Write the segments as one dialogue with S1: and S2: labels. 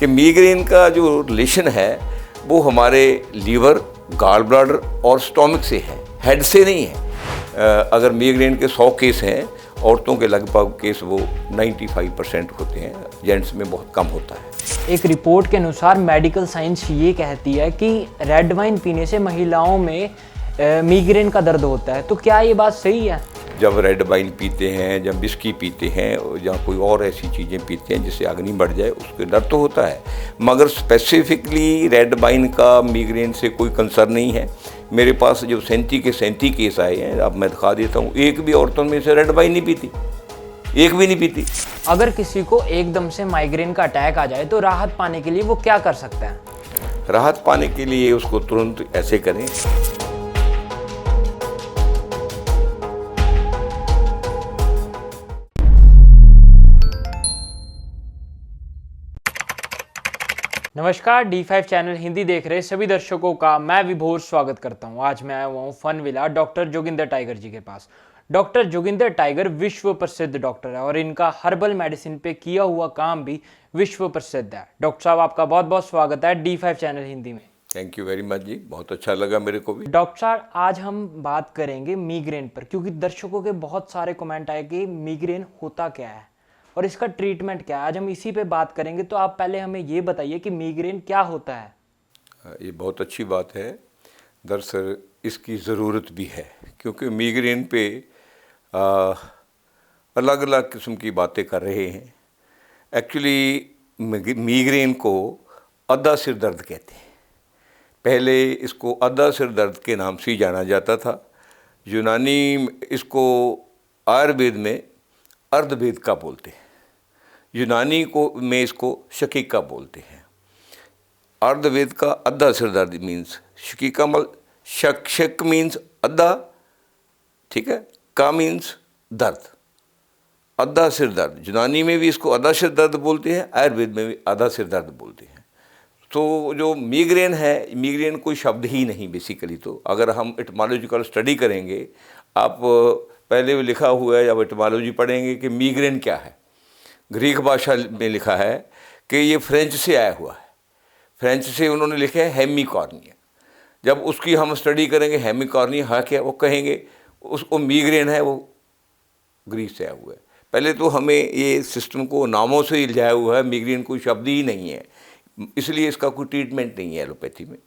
S1: कि मीग्रेन का जो रिलेशन है वो हमारे लीवर, गॉल ब्लैडर और स्टोमक से है, हेड से नहीं है। अगर मीग्रेन के 100 केस हैं, औरतों के लगभग केस वो 95% होते हैं, जेंट्स में बहुत कम होता है।
S2: एक रिपोर्ट के अनुसार मेडिकल साइंस ये कहती है कि रेड वाइन पीने से महिलाओं में मीग्रेन का दर्द होता है, तो क्या ये बात सही है?
S1: जब रेड वाइन पीते हैं, जब विस्की पीते हैं या कोई और ऐसी चीज़ें पीते हैं जिससे अग्नि बढ़ जाए, उसके दर्द तो होता है, मगर स्पेसिफिकली रेड वाइन का मीग्रेन से कोई कंसर्न नहीं है। मेरे पास जो 37 के 37 केस आए हैं, अब मैं दिखा देता हूँ, एक भी औरतों में से रेड वाइन नहीं पीती, एक भी नहीं पीती।
S2: अगर किसी को एकदम से माइग्रेन का अटैक आ जाए तो राहत पाने के लिए वो क्या कर सकता है?
S1: राहत पाने के लिए उसको तुरंत ऐसे करें।
S2: नमस्कार, D5 चैनल हिंदी देख रहे सभी दर्शकों का मैं विभोर स्वागत करता हूं। आज मैं आया हुआ हूं fun villa doctor Joginder Tiger ji के पास। डॉक्टर जोगिंदर टाइगर विश्व प्रसिद्ध डॉक्टर है और इनका हर्बल मेडिसिन पे किया हुआ काम भी विश्व प्रसिद्ध है। डॉक्टर साहब, आपका बहुत बहुत स्वागत है D5 चैनल हिंदी में।
S1: थैंक यू वेरी मच जी, बहुत अच्छा लगा मेरे को भी।
S2: डॉक्टर साहब, आज हम बात करेंगे मीग्रेन पर, क्योंकि दर्शकों के बहुत सारे कमेंट आए कि मीग्रेन होता क्या है और इसका ट्रीटमेंट क्या है। आज हम इसी पे बात करेंगे, तो आप पहले हमें ये बताइए कि मीग्रेन क्या होता है।
S1: ये बहुत अच्छी बात है, दरअसल इसकी ज़रूरत भी है, क्योंकि मीग्रेन पे अलग अलग किस्म की बातें कर रहे हैं। एक्चुअली मीग्रेन को अद्धा सिर दर्द कहते हैं। पहले इसको अद्धा सिर दर्द के नाम से ही जाना जाता था। यूनानी इसको आयुर्वेद में अर्धवेदिका बोलते हैं, यूनानी को में इसको शकीका बोलते हैं। अर्धवेद का अद्धा सिर दर्द मीन्स शकीका मल शक मीन्स अद्धा, ठीक है, का मीन्स दर्द, अद्धा सिर दर्द। यूनानी में भी इसको अद्धा सिर दर्द बोलते हैं, आयुर्वेद में भी आधा सिर दर्द बोलते हैं। तो जो मीग्रेन है, मीग्रेन कोई शब्द ही नहीं बेसिकली। तो अगर हम एटमोलॉजिकल स्टडी करेंगे, आप पहले भी लिखा हुआ है, जब एटमोलॉजी पढ़ेंगे कि मीग्रेन क्या है, ग्रीक भाषा में लिखा है कि ये फ्रेंच से आया हुआ है। फ्रेंच से उन्होंने लिखा है हेमिकॉर्निया। जब उसकी हम स्टडी करेंगे हेमिकॉर्निया है क्या, वो कहेंगे उसको मीग्रेन है, वो ग्रीक से आया हुआ है। पहले तो हमें ये सिस्टम को नामों से ही लिया हुआ है, मीग्रेन कोई शब्द ही नहीं है, इसलिए इसका कोई ट्रीटमेंट नहीं है एलोपैथी में।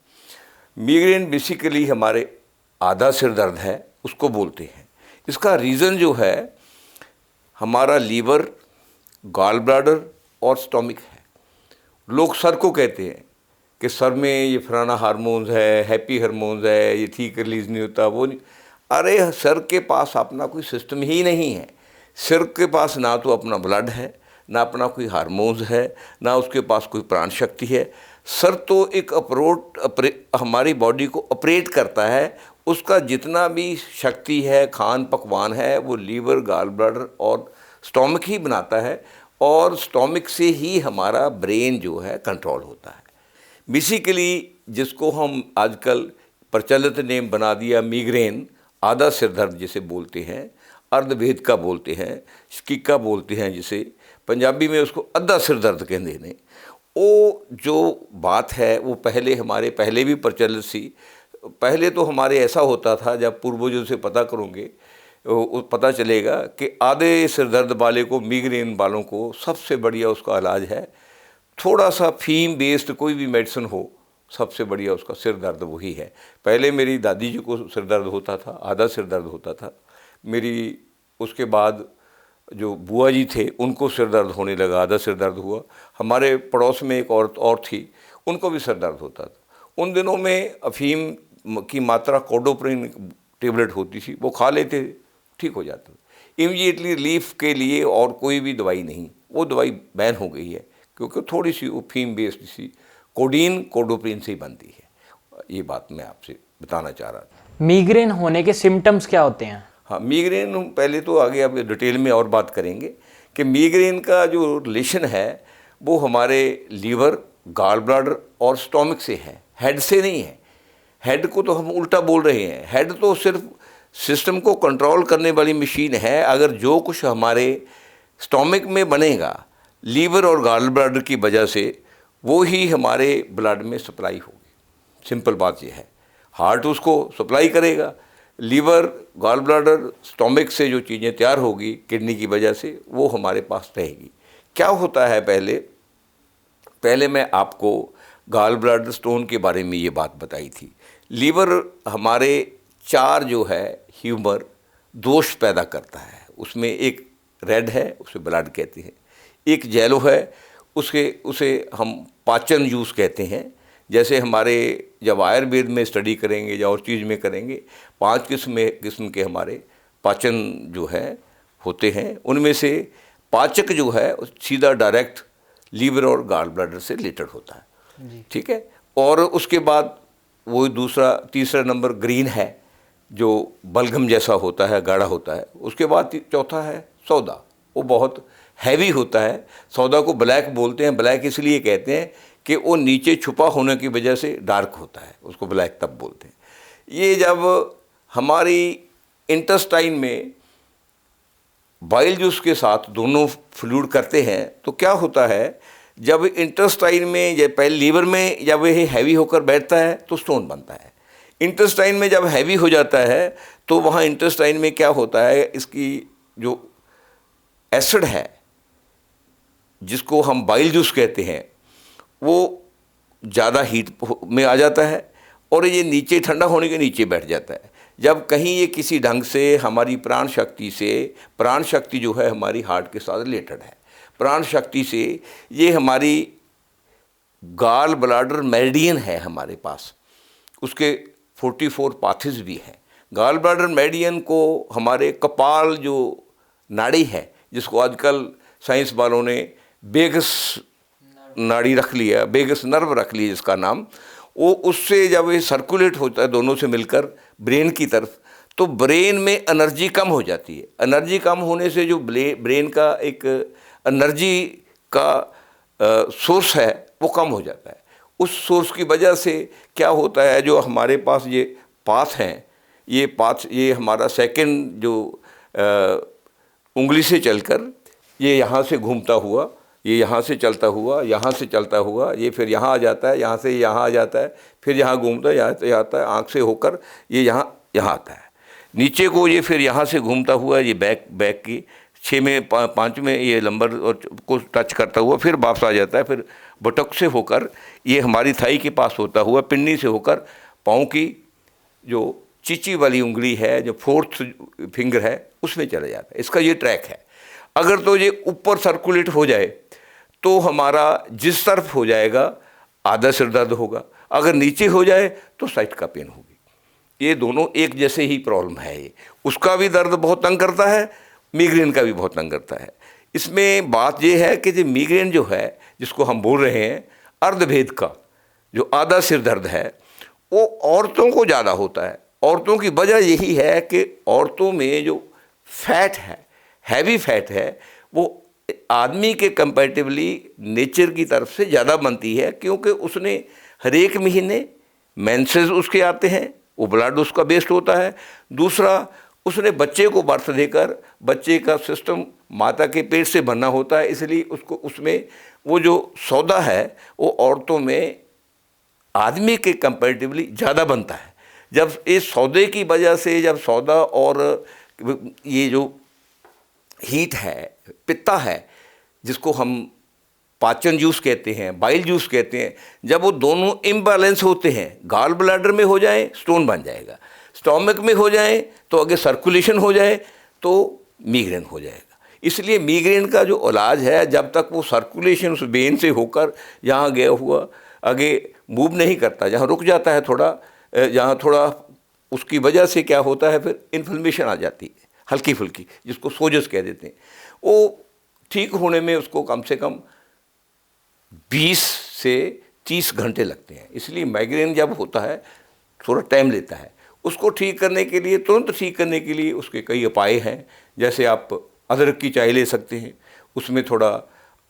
S1: मीग्रेन बेसिकली हमारे आधा सिर दर्द है, उसको बोलते हैं। इसका रीज़न जो है हमारा लीवर, गॉल ब्लैडर और स्टोमक है। लोग सर को कहते हैं कि सर में ये फलाना हार्मोन्स है, हैप्पी हार्मोन्स है, ये ठीक रिलीज़ नहीं होता, वो नहीं। अरे सर के पास अपना कोई सिस्टम ही नहीं है। सिर के पास ना तो अपना ब्लड है, ना अपना कोई हार्मोन्स है, ना उसके पास कोई प्राण शक्ति है। सर तो एक हमारी बॉडी को ऑपरेट करता है, उसका जितना भी शक्ति है, खान पकवान है, वो लीवर, गॉल ब्लैडर और स्टोमक ही बनाता है, और स्टोमक से ही हमारा ब्रेन जो है कंट्रोल होता है। बेसिकली जिसको हम आजकल प्रचलित नेम बना दिया मीग्रेन, आधा सिर दर्द जिसे बोलते हैं, अर्धवेदिका बोलते हैं, शकीका बोलते हैं, जिसे पंजाबी में उसको अद्धा सिर दर्द कहते हैं। वो जो बात है वो पहले भी प्रचलित सी। पहले तो हमारे ऐसा होता था, जब पूर्वजों से पता करोगे पता चलेगा कि आधे सिर दर्द वाले को, मीग्रेन वालों को सबसे बढ़िया उसका इलाज है थोड़ा सा फीम बेस्ड कोई भी मेडिसिन हो, सबसे बढ़िया उसका सिर दर्द वही है। पहले मेरी दादी जी को सिर दर्द होता था, आधा सिर दर्द होता था। उसके बाद जो बुआ जी थे उनको सिर दर्द होने लगा, आधा सिर दर्द हुआ। हमारे पड़ोस में एक औरत और थी, उनको भी सिर दर्द होता था। उन दिनों में अफीम की मात्रा कोडोप्रिन टेबलेट होती थी, वो खा लेते, ठीक हो जाता था इमीडिएटली रिलीफ के लिए, और कोई भी दवाई नहीं। वो दवाई बैन हो गई है क्योंकि थोड़ी सी वो फीम बेस्ड सी कोडीन कोडोप्रिन से ही बनती है। ये बात मैं आपसे बताना चाह रहा था।
S2: मीग्रेन होने के सिम्टम्स क्या होते हैं?
S1: हाँ, मीग्रेन पहले तो आगे अब डिटेल में और बात करेंगे कि मीग्रेन का जो रिलेशन है वो हमारे लीवर, गॉल ब्लैडर और स्टोमक से है, हेड से नहीं है। हेड को तो हम उल्टा बोल रहे हैं। हेड तो सिर्फ सिस्टम को कंट्रोल करने वाली मशीन है। अगर जो कुछ हमारे स्टोमक में बनेगा लीवर और गॉल ब्लैडर की वजह से, वो ही हमारे ब्लड में सप्लाई होगी। सिंपल बात ये है। हार्ट उसको सप्लाई करेगा, लीवर, गॉल ब्लैडर, स्टोमक से जो चीज़ें तैयार होगी किडनी की वजह से वो हमारे पास रहेगी। क्या होता है, पहले मैं आपको गॉल ब्लैडर स्टोन के बारे में ये बात बताई थी। लीवर हमारे 4 जो है ह्यूमर दोष पैदा करता है। उसमें एक रेड है, उसे ब्लड कहते हैं, एक येलो है, उसे हम पाचन जूस कहते हैं। जैसे हमारे जब आयुर्वेद में स्टडी करेंगे या और चीज़ में करेंगे, 5 किस्म के हमारे पाचन जो है होते हैं। उनमें से पाचक जो है सीधा डायरेक्ट लीवर और गॉल ब्लैडर से रिलेटेड होता है, ठीक है। और उसके बाद वो तीसरा नंबर ग्रीन है जो बलगम जैसा होता है, गाढ़ा होता है। उसके बाद चौथा है सौदा, वो बहुत हैवी होता है। सौदा को ब्लैक बोलते हैं। ब्लैक इसलिए कहते हैं कि वो नीचे छुपा होने की वजह से डार्क होता है, उसको ब्लैक तब बोलते हैं। ये जब हमारी इंटेस्टाइन में बाइल जूस के साथ दोनों फ्लूइड करते हैं तो क्या होता है, जब इंटेस्टाइन में या पहले लीवर में जब ये हैवी होकर बैठता है तो स्टोन बनता है। इंटेस्टाइन में जब हैवी हो जाता है तो वहाँ इंटेस्टाइन में क्या होता है, इसकी जो एसिड है जिसको हम बाइल जूस कहते हैं वो ज़्यादा हीट में आ जाता है और ये नीचे ठंडा होने के नीचे बैठ जाता है। जब कहीं ये किसी ढंग से हमारी प्राण शक्ति जो है हमारी हार्ट के साथ रिलेटेड है, प्राण शक्ति से ये हमारी गॉल ब्लैडर मेरिडियन है हमारे पास, उसके 44 पाथेज भी हैं। गॉल ब्लैडर मेरिडियन को हमारे कपाल जो नाड़ी है, जिसको आजकल साइंस वालों ने वेगस नाड़ी रख लिया, वेगस नर्व रख लिया जिसका नाम, वो उससे जब ये सर्कुलेट होता है दोनों से मिलकर ब्रेन की तरफ, तो ब्रेन में एनर्जी कम हो जाती है। एनर्जी कम होने से जो ब्रेन का एक एनर्जी का सोर्स है वो कम हो जाता है। उस सोर्स की वजह से क्या होता है, जो हमारे पास ये पाथ हैं, ये हमारा सेकंड जो उंगली से चलकर ये यहाँ से घूमता हुआ, ये यहाँ से चलता हुआ, यहाँ से चलता हुआ, ये फिर यहाँ आ जाता है, यहाँ से यहाँ आ जाता है, फिर यहाँ घूमता है, यहाँ से आता है, आँख से होकर ये यहाँ आता है नीचे को, ये फिर यहाँ से घूमता हुआ ये बैक की 6 में 5 में ये लंबर और को टच करता हुआ फिर वापस आ जाता है। फिर बटक से होकर ये हमारी थाई के पास होता हुआ पिन्नी से होकर पाँव की जो चीची वाली उंगली है, जो 4th फिंगर है, उसमें चला जाता है। इसका ये ट्रैक है। अगर तो ये ऊपर सर्कुलेट हो जाए तो हमारा जिस तरफ हो जाएगा आधा सिर दर्द होगा, अगर नीचे हो जाए तो साइड का पेन होगी। ये दोनों एक जैसे ही प्रॉब्लम है। ये उसका भी दर्द बहुत तंग करता है, मिग्रेन का भी बहुत तंग करता है। इसमें बात ये है कि जो मिग्रेन जो है जिसको हम बोल रहे हैं अर्धभेद का जो आधा सिर दर्द है, वो औरतों को ज़्यादा होता है। औरतों की वजह यही है कि औरतों में जो फैट है, हैवी फैट है, वो आदमी के कंपैरेटिवली नेचर की तरफ से ज़्यादा बनती है, क्योंकि उसने हर एक महीने मेंसेस उसके आते हैं, वो ब्लड उसका वेस्ट होता है। दूसरा, उसने बच्चे को बर्थ देकर बच्चे का सिस्टम माता के पेट से बनना होता है, इसलिए उसको उसमें वो जो सौदा है वो औरतों में आदमी के कंपैरेटिवली ज़्यादा बनता है। जब इस सौदे की वजह से, जब सौदा और ये जो हीट है, पित्ता है, जिसको हम पाचन जूस कहते हैं, बाइल जूस कहते हैं, जब वो दोनों इम्बैलेंस होते हैं, गॉल ब्लैडर में हो जाए स्टोन बन जाएगा, स्टोमक में हो जाए तो आगे सर्कुलेशन हो जाए तो मिग्रेन हो जाएगा। इसलिए मिग्रेन का जो इलाज है, जब तक वो सर्कुलेशन उस वेन से होकर यहाँ गया हुआ आगे मूव नहीं करता, जहाँ रुक जाता है थोड़ा, जहाँ थोड़ा उसकी वजह से क्या होता है, फिर इन्फ्लेमेशन आ जाती है हल्की फुल्की, जिसको सोजस कह देते हैं। वो ठीक होने में उसको कम से कम 20 से 30 घंटे लगते हैं। इसलिए माइग्रेन जब होता है थोड़ा टाइम लेता है। उसको ठीक करने के लिए, तुरंत ठीक करने के लिए उसके कई उपाय हैं। जैसे आप अदरक की चाय ले सकते हैं, उसमें थोड़ा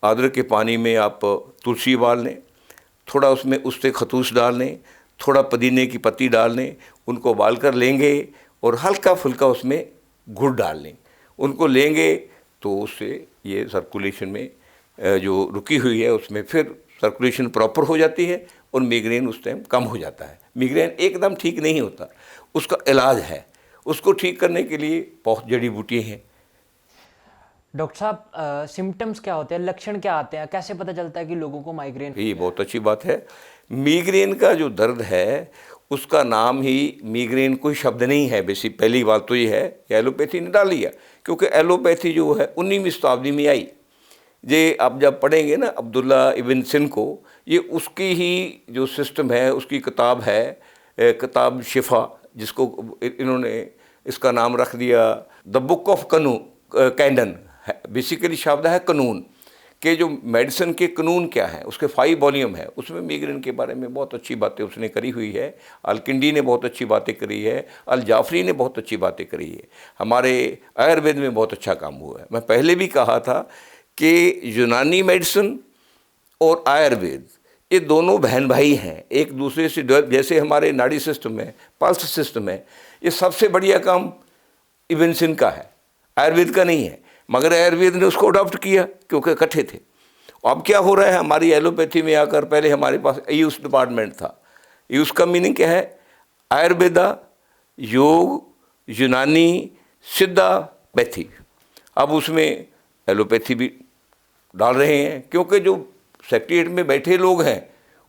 S1: अदरक के पानी में आप तुलसी उबाल लें, थोड़ा उसमें उससे खतूस डाल लें, थोड़ा पुदीने की पत्ती डाल लें, उनको उबाल कर लेंगे और हल्का फुल्का उसमें गुड़ डाल लें, उनको लेंगे तो उससे ये सर्कुलेशन में जो रुकी हुई है उसमें फिर सर्कुलेशन प्रॉपर हो जाती है और माइग्रेन उस टाइम कम हो जाता है। माइग्रेन एकदम ठीक नहीं होता, उसका इलाज है। उसको ठीक करने के लिए बहुत जड़ी बूटियाँ हैं।
S2: डॉक्टर साहब, सिम्टम्स क्या होते हैं, लक्षण क्या आते हैं, कैसे पता चलता है कि लोगों को माइग्रेन?
S1: ये बहुत अच्छी बात है। माइग्रेन का जो दर्द है उसका नाम ही माइग्रेन कोई शब्द नहीं है। बेसिक पहली बात तो ये है कि एलोपैथी ने डाल लिया, क्योंकि एलोपैथी जो है 19वीं शताब्दी में आई। ये आप जब पढ़ेंगे ना अब्दुल्ला इब्न सिन को, ये उसकी ही जो सिस्टम है, उसकी किताब है, किताब शिफा, जिसको इन्होंने इसका नाम रख दिया द बुक ऑफ कैंडन। बेसिकली शब्द है कानून के, जो मेडिसिन के कानून क्या है, उसके 5 वॉल्यूम है। उसमें माइग्रेन के बारे में बहुत अच्छी बातें उसने करी हुई है। अल-किंडी ने बहुत अच्छी बातें करी है, अल-जाफरी ने बहुत अच्छी बातें करी है। हमारे आयुर्वेद में बहुत अच्छा काम हुआ है। मैं पहले भी कहा था कि यूनानी मेडिसिन और आयुर्वेद ये दोनों बहन भाई हैं, एक दूसरे से जैसे हमारे नाड़ी सिस्टम है, पल्स सिस्टम है, ये सबसे बढ़िया काम इब्न सिन का है, आयुर्वेद का नहीं है। मगर आयुर्वेद ने उसको अडॉप्ट किया क्योंकि इकट्ठे थे। अब क्या हो रहा है हमारी एलोपैथी में आकर, पहले हमारे पास आयुष डिपार्टमेंट था। आयुष का मीनिंग क्या है? आयुर्वेदा, योग, यूनानी, सिद्धा, पैथी। अब उसमें एलोपैथी भी डाल रहे हैं, क्योंकि जो सेक्रेटरीट में बैठे लोग हैं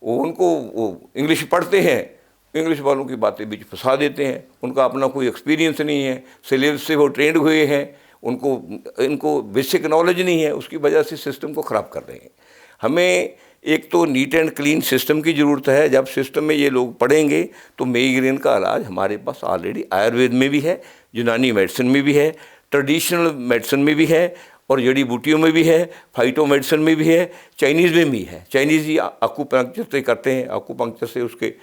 S1: वो इंग्लिश पढ़ते हैं, इंग्लिश वालों की बातें बीच फंसा देते हैं। उनका अपना कोई एक्सपीरियंस नहीं है, सिलेबस से वो ट्रेंड हुए हैं, इनको बेसिक नॉलेज नहीं है, उसकी वजह से सिस्टम को ख़राब कर रहे हैं। हमें एक तो नीट एंड क्लीन सिस्टम की ज़रूरत है। जब सिस्टम में ये लोग पढ़ेंगे तो माइग्रेन का इलाज हमारे पास ऑलरेडी आयुर्वेद में भी है, यूनानी मेडिसिन में भी है, ट्रेडिशनल मेडिसिन में भी है, और जड़ी बूटियों में भी है, फाइटो मेडिसिन में भी है, चाइनीज़ में भी है। चाइनीज़ ही आकुपंक्चर से करते हैं। आकुपंक्चर से उसके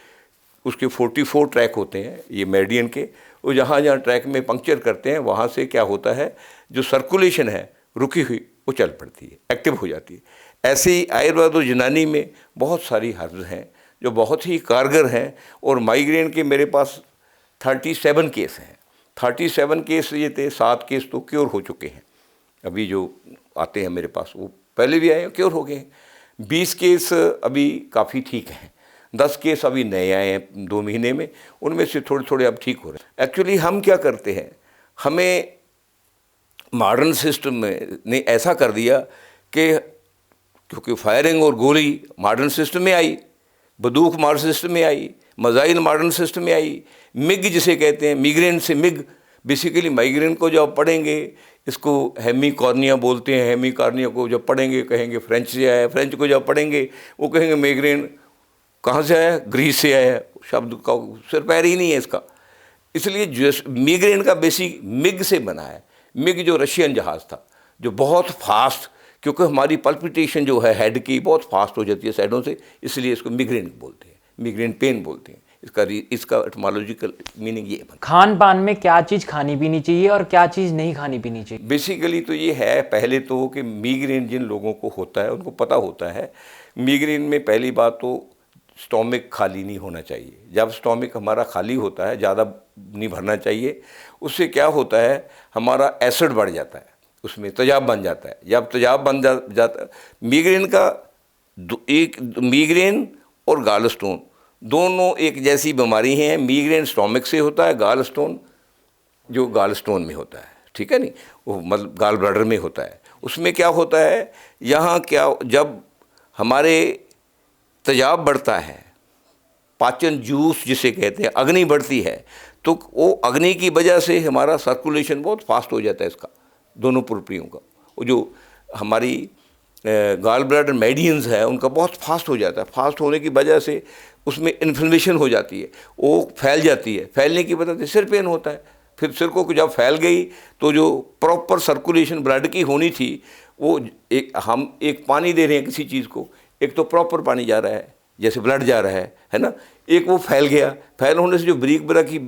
S1: 44 ट्रैक होते हैं ये मेरिडियन के, वो जहाँ जहाँ ट्रैक में पंक्चर करते हैं वहाँ से क्या होता है, जो सर्कुलेशन है रुकी हुई वो चल पड़ती है, एक्टिव हो जाती है। ऐसे ही आयुर्वेद और यूनानी में बहुत सारी हर्ब्स हैं जो बहुत ही कारगर हैं। और माइग्रेन के मेरे पास 37 केस हैं। 37 केस ये थे, 7 केस तो क्योर हो चुके हैं। अभी जो आते हैं मेरे पास वो पहले भी आए, क्योर हो गए हैं। 20 केस अभी काफ़ी ठीक हैं, 10 केस अभी नए आए हैं 2 महीने में, उनमें से थोड़े थोड़े अब ठीक हो रहे हैं। एक्चुअली हम क्या करते हैं, हमें मॉडर्न सिस्टम में ने ऐसा कर दिया कि क्योंकि फायरिंग और गोली मॉडर्न सिस्टम में आई, बंदूक मॉडर्न सिस्टम में आई, मिसाइल मॉडर्न सिस्टम में आई, मिग जिसे कहते हैं, माइग्रेन से मिग। बेसिकली माइग्रेन को जब पढ़ेंगे, इसको हेमिकॉर्निया बोलते हैं, हेमिकॉर्निया को जब पढ़ेंगे कहेंगे फ्रेंच से आया, फ्रेंच को जब पढ़ेंगे वो कहेंगे माइग्रेन कहाँ से आया, ग्रीस से आया। शब्द का सिर पैर ही नहीं है इसका। इसलिए जो माइग्रेन का बेसिक मिग से बना है। मिग जो रशियन जहाज़ था, जो बहुत फास्ट, क्योंकि हमारी पल्पिटेशन जो है हेड की बहुत फास्ट हो जाती है साइडों से, इसलिए इसको माइग्रेन बोलते हैं, माइग्रेन पेन बोलते हैं। इसका एटमोलॉजिकल मीनिंग ये है।
S2: खान पान में क्या चीज़ खानी पीनी चाहिए और क्या चीज़ नहीं खानी पीनी चाहिए?
S1: बेसिकली तो ये है पहले तो कि माइग्रेन जिन लोगों को होता है उनको पता होता है। माइग्रेन में पहली बात तो स्टोमिक खाली नहीं होना चाहिए। जब स्टोमिक हमारा खाली होता है, ज़्यादा नहीं भरना चाहिए, उससे क्या होता है हमारा एसिड बढ़ जाता है, उसमें तेजाब बन जाता है। जब तेजाब बन जाता है, माइग्रेन का एक माइग्रेन और गाल स्टोन दोनों एक जैसी बीमारी हैं। माइग्रेन स्टोमिक से होता है, गाल स्टोन जो गाल स्टोन में होता है, ठीक है नहीं, वो मतलब गाल ब्लैडर में होता है। उसमें क्या होता है, यहाँ क्या जब हमारे तेजाब बढ़ता है, पाचन जूस जिसे कहते हैं, अग्नि बढ़ती है, तो वो अग्नि की वजह से हमारा सर्कुलेशन बहुत फास्ट हो जाता है इसका, दोनों पुरपियों का। वो जो हमारी गाल ब्लैडर मेडियंस है उनका बहुत फास्ट हो जाता है। फास्ट होने की वजह से उसमें इन्फ्लेमेशन हो जाती है, वो फैल जाती है। फैलने की वजह से सिर पेन होता है। फिर सिर को जब फैल गई तो जो प्रॉपर सर्कुलेशन ब्लड की होनी थी, वो हम एक पानी दे रहे हैं किसी चीज़ को, एक तो प्रॉपर पानी जा रहा है जैसे ब्लड जा रहा है ना, एक वो फैल गया। फैल होने से जो ब्रीक ब्रा की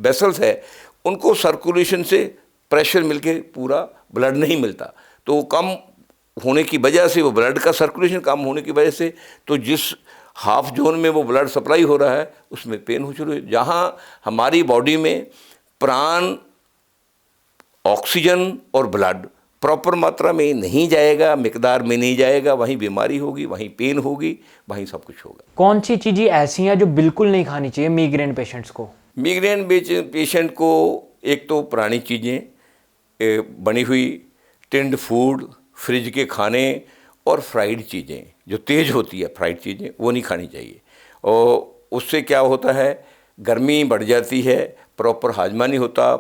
S1: वेसल्स है उनको सर्कुलेशन से प्रेशर मिलके पूरा ब्लड नहीं मिलता, तो वो कम होने की वजह से, वो ब्लड का सर्कुलेशन कम होने की वजह से, तो जिस हाफ जोन में वो ब्लड सप्लाई हो रहा है उसमें पेन हो शुरू है। जहाँ हमारी बॉडी में प्राण, ऑक्सीजन और ब्लड प्रॉपर मात्रा में नहीं जाएगा, मिकदार में नहीं जाएगा, वहीं बीमारी होगी, वहीं पेन होगी, वहीं सब कुछ होगा।
S2: कौन सी चीज़ें ऐसी हैं जो बिल्कुल नहीं खानी चाहिए मिग्रेन पेशेंट्स को?
S1: मिग्रेन पेशेंट को एक तो पुरानी चीज़ें, बनी हुई टिन्ड फूड, फ्रिज के खाने और फ्राइड चीज़ें जो तेज़ होती है, फ्राइड चीज़ें वो नहीं खानी चाहिए। और उससे क्या होता है, गर्मी बढ़ जाती है, प्रॉपर हाजमा नहीं होता।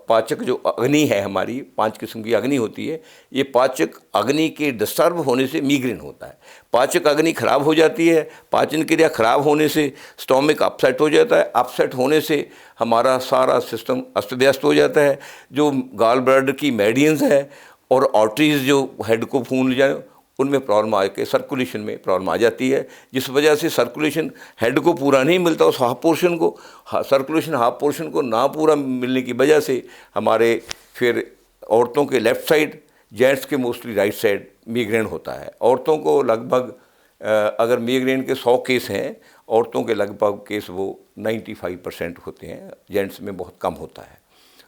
S1: पाचक जो अग्नि है हमारी, 5 किस्म की अग्नि होती है, ये पाचक अग्नि के डिस्टर्ब होने से मिग्रेन होता है। पाचक अग्नि खराब हो जाती है, पाचन क्रिया खराब होने से स्टोमिक अपसेट हो जाता है। अपसेट होने से हमारा सारा सिस्टम अस्त व्यस्त हो जाता है। जो गॉल ब्लैडर की मेडियंस है और आर्टरीज जो हेड को फूल जाए, उनमें प्रॉब्लम आके सर्कुलेशन में प्रॉब्लम आ जाती है, जिस वजह से सर्कुलेशन हेड को पूरा नहीं मिलता। उस हाफ पोर्शन को, सर्कुलेशन हाफ पोर्शन को ना पूरा मिलने की वजह से हमारे फिर औरतों के लेफ़्ट साइड, जेंट्स के मोस्टली राइट साइड मिग्रेन होता है। औरतों को लगभग अगर मिग्रेन के 100 केस हैं, औरतों के लगभग केस वो 95% होते हैं, जेंट्स में बहुत कम होता है।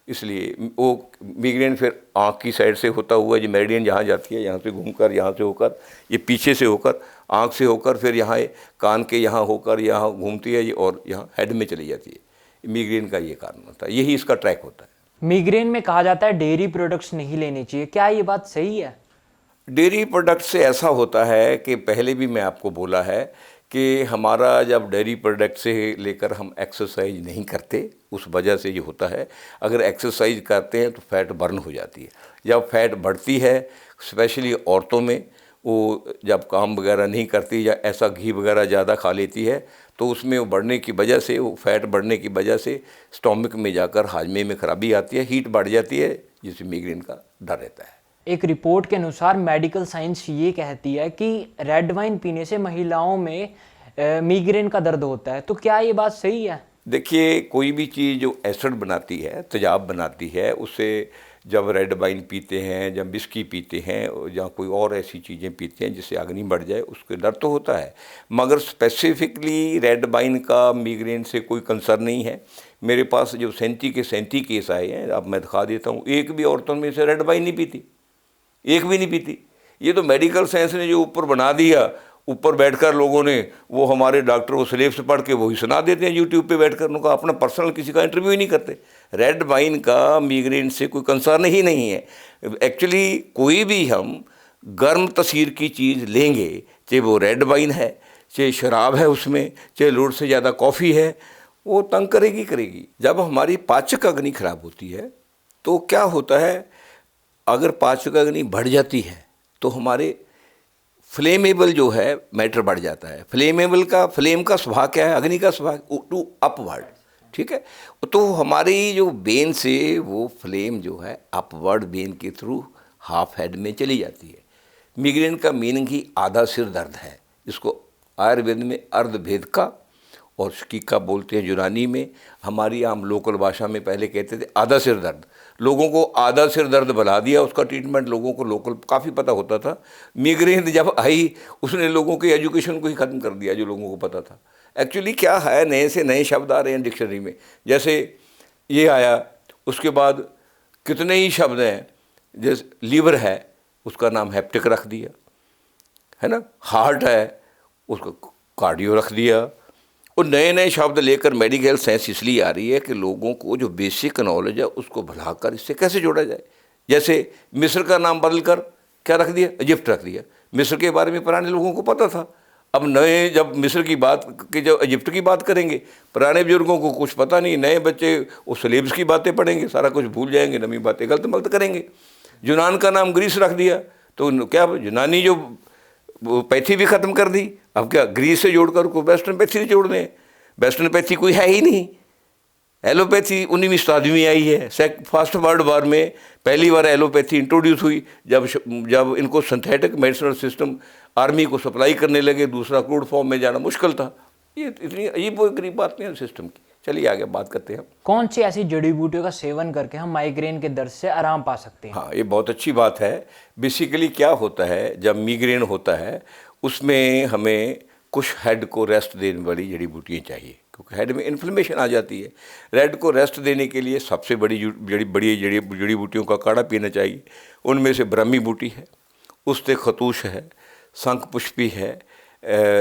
S1: इसलिए वो मिग्रेन फिर आँख की साइड से होता हुआ, जो मेरिडियन जहाँ जाती है, यहाँ से घूमकर, यहाँ से होकर, ये पीछे से होकर, आँख से होकर, फिर यहाँ कान के यहाँ होकर यहाँ घूमती है और यहाँ हेड में चली जाती है। मिग्रेन का ये कारण होता है, यही इसका ट्रैक होता है।
S2: मिग्रेन में कहा जाता है डेयरी प्रोडक्ट्स नहीं लेने चाहिए, क्या ये बात सही है?
S1: डेयरी प्रोडक्ट से ऐसा होता है कि पहले भी मैं आपको बोला है कि हमारा जब डेयरी प्रोडक्ट से लेकर हम एक्सरसाइज नहीं करते, उस वजह से ये होता है। अगर एक्सरसाइज करते हैं तो फैट बर्न हो जाती है। जब फैट बढ़ती है, स्पेशली औरतों में, वो जब काम वगैरह नहीं करती या ऐसा घी वगैरह ज़्यादा खा लेती है, तो उसमें वो बढ़ने की वजह से, वो फैट बढ़ने की वजह से स्टोमक में जाकर हाजमे में खराबी आती है, हीट बढ़ जाती है, जिससे मिग्रेन का डर रहता है।
S2: एक रिपोर्ट के अनुसार मेडिकल साइंस ये कहती है कि रेड वाइन पीने से महिलाओं में मिग्रेन का दर्द होता है, तो क्या ये बात सही है?
S1: देखिए, कोई भी चीज़ जो एसिड बनाती है, तेजाब बनाती है, उससे जब रेड वाइन पीते हैं, जब विस्की पीते हैं या कोई और ऐसी चीज़ें पीते हैं जिससे अग्नि बढ़ जाए, उसके डर तो होता है। मगर स्पेसिफिकली रेड वाइन का मिग्रेन से कोई कंसर्न नहीं है। मेरे पास जो 37 केस आए हैं, अब मैं दिखा देता हूँ, एक भी औरतों में से रेड वाइन नहीं पीती, एक भी नहीं पीती। ये तो मेडिकल साइंस ने जो ऊपर बना दिया, ऊपर बैठकर लोगों ने, वो हमारे डॉक्टर वो सिलेबस पढ़ के वही सुना देते हैं यूट्यूब पे बैठकर, उनका अपना पर्सनल किसी का इंटरव्यू ही नहीं करते। रेड वाइन का मिग्रेन से कोई कंसर्न ही नहीं है। एक्चुअली कोई भी हम गर्म तसीर की चीज़ लेंगे, चाहे वो रेड वाइन है, चाहे शराब है उसमें, चाहे लोड से ज़्यादा कॉफ़ी है, वो तंग करेगी। जब हमारी पाचक अग्नि खराब होती है तो क्या होता है, अगर पाचक अग्नि बढ़ जाती है तो हमारे फ्लेमेबल जो है मैटर बढ़ जाता है। फ्लेम का स्वभाव क्या है, अग्नि का स्वभाव टू अपवर्ड, ठीक है। तो हमारी जो बेन से वो फ्लेम जो है अपवर्ड बेन के थ्रू हाफ हेड में चली जाती है। मिग्रेन का मीनिंग ही आधा सिर दर्द है, जिसको आयुर्वेद में अर्धभेद का और शकीका बोलते हैं यूनानी में। हमारी आम लोकल भाषा में पहले कहते थे आधा सिर दर्द। लोगों को आधा सिर दर्द बना दिया, उसका ट्रीटमेंट लोगों को लोकल काफ़ी पता होता था। मिग्रेन जब आई, उसने लोगों के एजुकेशन को ही ख़त्म कर दिया जो लोगों को पता था। एक्चुअली क्या है, नए से नए शब्द आ रहे हैं डिक्शनरी में, जैसे ये आया, उसके बाद कितने ही शब्द हैं। जैसे लीवर है, उसका नाम हेप्टिक रख दिया, है ना। हार्ट है, उसको कार्डियो रख दिया। और नए नए शब्द लेकर मेडिकल साइंस इसलिए आ रही है कि लोगों को जो बेसिक नॉलेज है उसको भुलाकर इससे कैसे जोड़ा जाए। जैसे मिस्र का नाम बदलकर क्या रख दिया, इजिप्ट रख दिया। मिस्र के बारे में पुराने लोगों को पता था, अब नए जब मिस्र की बात कि जब इजिप्ट की बात करेंगे, पुराने बुजुर्गों को कुछ पता नहीं, नए बच्चे उस सिलेबस की बातें पढ़ेंगे, सारा कुछ भूल जाएंगे, नई बातें गलत मलत करेंगे। यूनान का नाम ग्रीस रख दिया, तो क्या यूनानी जो पैथी भी ख़त्म कर दी। अब क्या ग्रीस से जोड़कर को वेस्टर्न पैथी से जोड़ दें? वेस्टर्न पैथी कोई है ही नहीं। एलोपैथी 19वीं शताब्दी में आई है। फर्स्ट वर्ल्ड वॉर में पहली बार एलोपैथी इंट्रोड्यूस हुई, जब इनको सिंथेटिक मेडिसिनल सिस्टम आर्मी को सप्लाई करने लगे, दूसरा क्रूड फॉर्म में जाना मुश्किल था। ये इतनी अजीब गरीब बात नहीं है सिस्टम की। चलिए आगे बात करते हैं।
S2: कौन सी ऐसी जड़ी बूटियों का सेवन करके हम माइग्रेन के दर्द से आराम पा सकते हैं?
S1: हाँ, ये बहुत अच्छी बात है। बेसिकली क्या होता है, जब मिग्रेन होता है उसमें हमें कुछ हेड को रेस्ट देने वाली जड़ी बूटियाँ चाहिए, क्योंकि हेड में इन्फ्लेमेशन आ जाती है। रेड को रेस्ट देने के लिए सबसे बड़ी जड़ी बूटियों का काढ़ा पीना चाहिए। उनमें से ब्रह्मी बूटी है, उस्ते खतूश है, शंख पुष्पी है,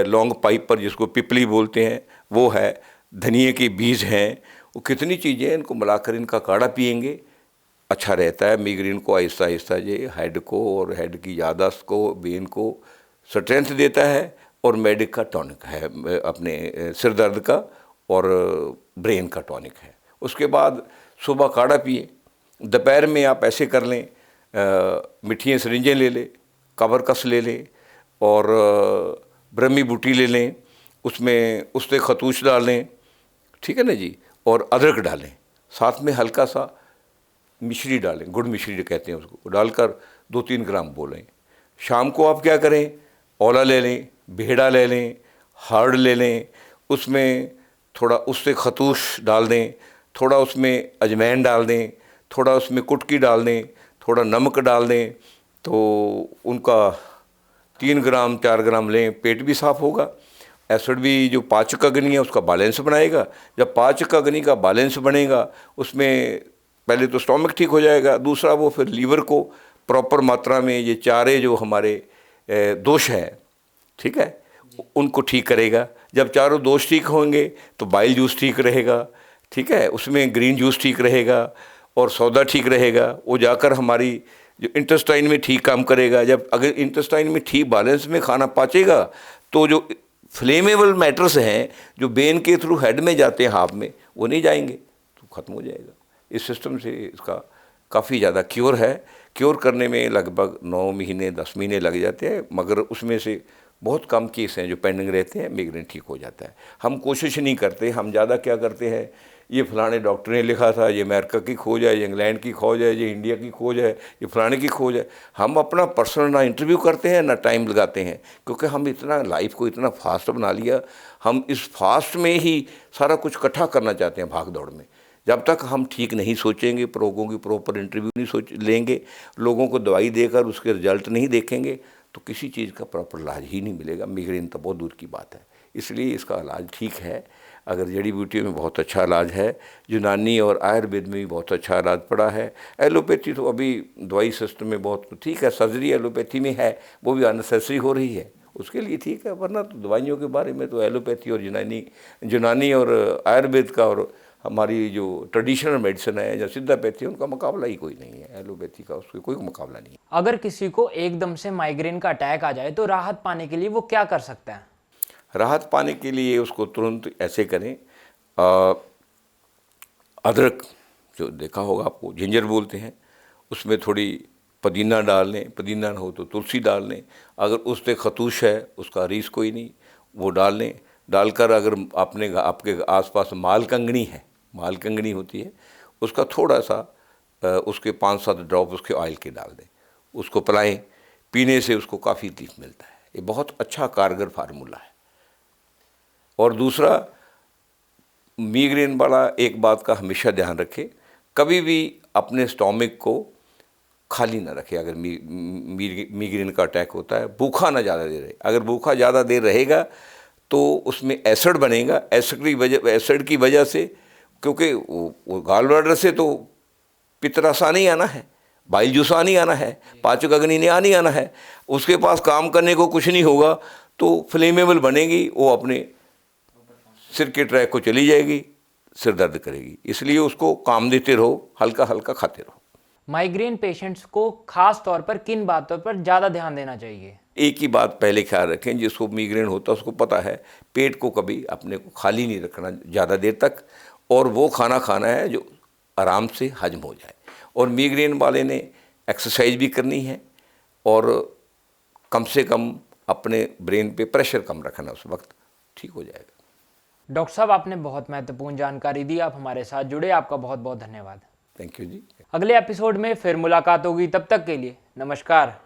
S1: लौंग पाइपर जिसको पिपली बोलते हैं वो है, धनिए के बीज हैं, वो कितनी चीज़ें इनको मिलाकर इनका काढ़ा पिएंगे, अच्छा रहता है। मिग्रेन को आहिस्ता आहिस्ता ये हेड को और हेड की याददाश्त को, ब्रेन को स्ट्रेंथ देता है। और मेडिक का टॉनिक है, अपने सिर दर्द का और ब्रेन का टॉनिक है। उसके बाद सुबह काढ़ा पिए, दोपहर में आप ऐसे कर लें, मिठियाँ सरिंजें ले लें, कस ले लें और ब्रह्मी बूटी ले लें, उसमें उससे खतूश डाल लें, ठीक है ना जी, और अदरक डालें, साथ में हल्का सा मिश्री डालें, गुड़ मिश्री कहते हैं उसको, डालकर 2-3 ग्राम बोलें। शाम को आप क्या करें, औला ले लें, भेड़ा ले लें, हार्ड ले लें, उसमें थोड़ा उससे खतूश डाल दें, थोड़ा उसमें अजवाइन डाल दें, थोड़ा उसमें कुटकी डाल दें, थोड़ा नमक डाल दें, तो उनका 3 ग्राम 4 ग्राम लें, पेट भी साफ़ होगा। एसिड भी जो पाचक अग्नि है उसका बैलेंस बनाएगा। जब पाचक अग्नि का बैलेंस बनेगा, उसमें पहले तो स्टोमक ठीक हो जाएगा, दूसरा वो फिर लीवर को प्रॉपर मात्रा में ये चारे जो हमारे दोष हैं, ठीक है, उनको ठीक करेगा। जब चारों दोष ठीक होंगे तो बाइल जूस ठीक रहेगा, ठीक है, उसमें ग्रीन जूस ठीक रहेगा और सौदा ठीक रहेगा। वो जाकर हमारी जो इंटेस्टाइन में ठीक काम करेगा। जब अगर इंटेस्टाइन में ठीक बैलेंस में खाना पचेगा तो जो फ्लेमेबल मैटर्स हैं जो बेन के थ्रू हेड में जाते हैं हाफ में, वो नहीं जाएंगे, तो ख़त्म हो जाएगा। इस सिस्टम से इसका काफ़ी ज़्यादा क्योर है। क्योर करने में लगभग 9 महीने 10 महीने लग जाते हैं, मगर उसमें से बहुत कम केस हैं जो पेंडिंग रहते हैं, मिग्रेन ठीक हो जाता है। हम कोशिश नहीं करते, हम ज़्यादा क्या करते हैं, ये फलाने डॉक्टर ने लिखा था, ये अमेरिका की खोज है, ये इंग्लैंड की खोज है, ये इंडिया की खोज है, ये फलाने की खोज है। हम अपना पर्सनल ना इंटरव्यू करते हैं ना टाइम लगाते हैं, क्योंकि हम इतना लाइफ को इतना फास्ट बना लिया। हम इस फास्ट में ही सारा कुछ इकट्ठा करना चाहते हैं भाग दौड़ में। जब तक हम ठीक नहीं सोचेंगे, लोगों की प्रॉपर इंटरव्यू नहीं लेंगे, लोगों को दवाई देकर उसके रिजल्ट नहीं देखेंगे, तो किसी चीज़ का प्रॉपर इलाज ही नहीं मिलेगा। मिग्रेन तो बहुत दूर की बात है। इसलिए इसका इलाज ठीक है। अगर जड़ी बूटियों में बहुत अच्छा इलाज है, यूनानी और आयुर्वेद में भी बहुत अच्छा इलाज पड़ा है। एलोपैथी तो अभी दवाई सिस्टम में बहुत ठीक है, सर्जरी एलोपैथी में है, वो भी अननेसेसरी हो रही है, उसके लिए ठीक है। वरना तो दवाइयों के बारे में तो एलोपैथी और यूनानी और आयुर्वेद का और हमारी जो ट्रेडिशनल मेडिसिन है या सिद्धापैथी, उनका मुकाबला ही कोई नहीं है। एलोपैथी का उसका कोई मुकाबला नहीं है।
S2: अगर किसी को एकदम से माइग्रेन का अटैक आ जाए तो राहत पाने के लिए वो क्या कर सकता है?
S1: राहत पाने के लिए उसको तुरंत ऐसे करें, अदरक जो देखा होगा आपको, जिंजर बोलते हैं, उसमें थोड़ी पुदीना डाल लें, पुदीना ना हो तो तुलसी डाल लें। अगर उससे खतूश है, उसका रीस कोई नहीं, वो डाल लें। डालकर अगर आपके आसपास मालकंगनी है, मालकंगनी होती है, उसका थोड़ा सा उसके 5-7 ड्रॉप उसके ऑयल के डाल दें, उसको पिलाएं। पीने से उसको काफ़ी रिलीफ मिलता है। ये बहुत अच्छा कारगर फार्मूला है। और दूसरा, मिग्रेन वाला एक बात का हमेशा ध्यान रखें, कभी भी अपने स्टोमक को खाली ना रखें। अगर मिग्रेन का अटैक होता है, भूखा ना ज़्यादा देर रहे। अगर भूखा ज़्यादा देर रहेगा तो उसमें एसिड बनेगा। एसिड की वजह से, क्योंकि वो गाल ब्लैडर से तो पित्तरसा नहीं आना है, बाइल जूसा नहीं आना है, पाचक अग्नि ने नहीं आना है, उसके पास काम करने को कुछ नहीं होगा, तो फ्लेमेबल बनेगी, वो अपने सिर के ट्रैक को चली जाएगी, सिर दर्द करेगी। इसलिए उसको काम देते रहो, हल्का हल्का खाते रहो।
S2: माइग्रेन पेशेंट्स को खास तौर पर किन बातों पर ज़्यादा ध्यान देना चाहिए?
S1: एक ही बात पहले ख्याल रखें, जिसको मिग्रेन होता है उसको पता है पेट को कभी अपने को खाली नहीं रखना ज़्यादा देर तक, और वो खाना खाना है जो आराम से हजम हो जाए। और मिग्रेन वाले ने एक्सरसाइज भी करनी है और कम से कम अपने ब्रेन पे प्रेशर कम रखना, उस वक्त ठीक हो जाएगा।
S2: डॉक्टर साहब, आपने बहुत महत्वपूर्ण जानकारी दी। आप हमारे साथ जुड़े, आपका बहुत बहुत धन्यवाद।
S1: थैंक यू जी।
S2: अगले एपिसोड में फिर मुलाकात होगी, तब तक के लिए नमस्कार।